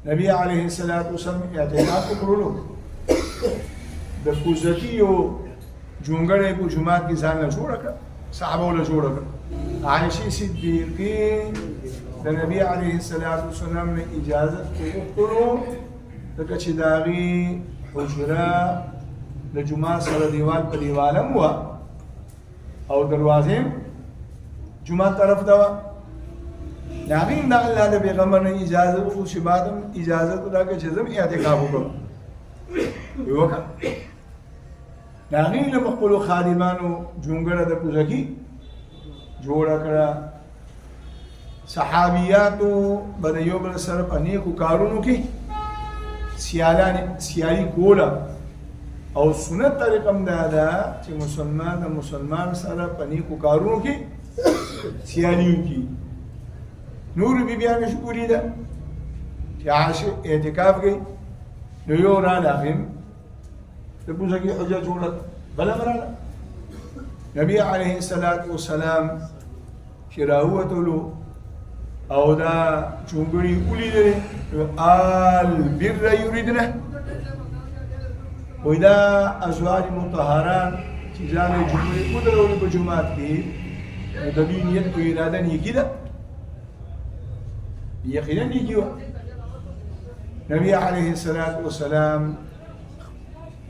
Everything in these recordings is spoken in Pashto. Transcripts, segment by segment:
نبي عليه الصلاة والسلام اعتقاد وکړلو د کوزکیو جونګړې په جمعات کې ځان له جوړ کړ صحابه له جوړ کړ عائشة صدیقه د نبی عليه الصلاة والسلام نه اجازه وکړو دغه چې داغي حجره د جمعه سره دیوال په دیوالم و او دروازه جمعه طرف دا ناغین دا الله د پیغمبر نه اجازه او چې بعدم اجازه راکړي چې زم اعتکاف وکړم وکړه ناغین له خپل خادمانو جونګړه د کوزکی جوړ کړه صحابياتو بد یو بل سره په نیکو کارونو کې سیالي کوله او سنت طریقه هم دا ده چې مسلمان سره په نیکو کارونو کې سیالي وکړي نور بیبیانو شکوري ده چې عاشق اعتکاف کوي نو یو را لاغم د کوزکی حجه جوړه بل امراله نبی عليه الصلاة والسلام چې راووتلو او دا چونګړي ولیدلې آل بر یریدنه وای دا ازواج مطهران چې ځان جمعې ودرول په جمعات کې د دې نیت او اراده نه کیده یقینا نیکیو نبی عليه الصلاة والسلام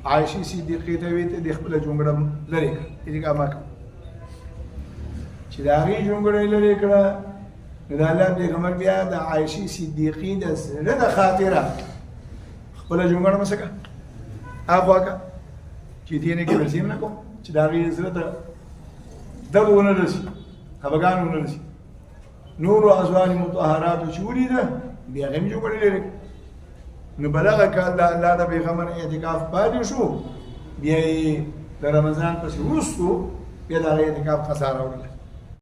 عائشة صدیقه ته ویته د خپل جونګړه لري دې کا ماک چې دا غي جونګړه لري کړه د الله پیغمبر بیا د عائشة صدیقه د زړه د خاطره خپل جونګړه مسکه هغه کا چې دې نه کې ورسیم نه کوم چې دا غي زړه ته دغونه رسي خبرګانونه رسي نور ازواج مطهرات شوري ده بیا غي جونګړه لري نو بلغه کال د الله د پیغمبر اعتکاف پاتې شو بیا د رمضان پس وروسته بیا د اعتکاف خساره وکړه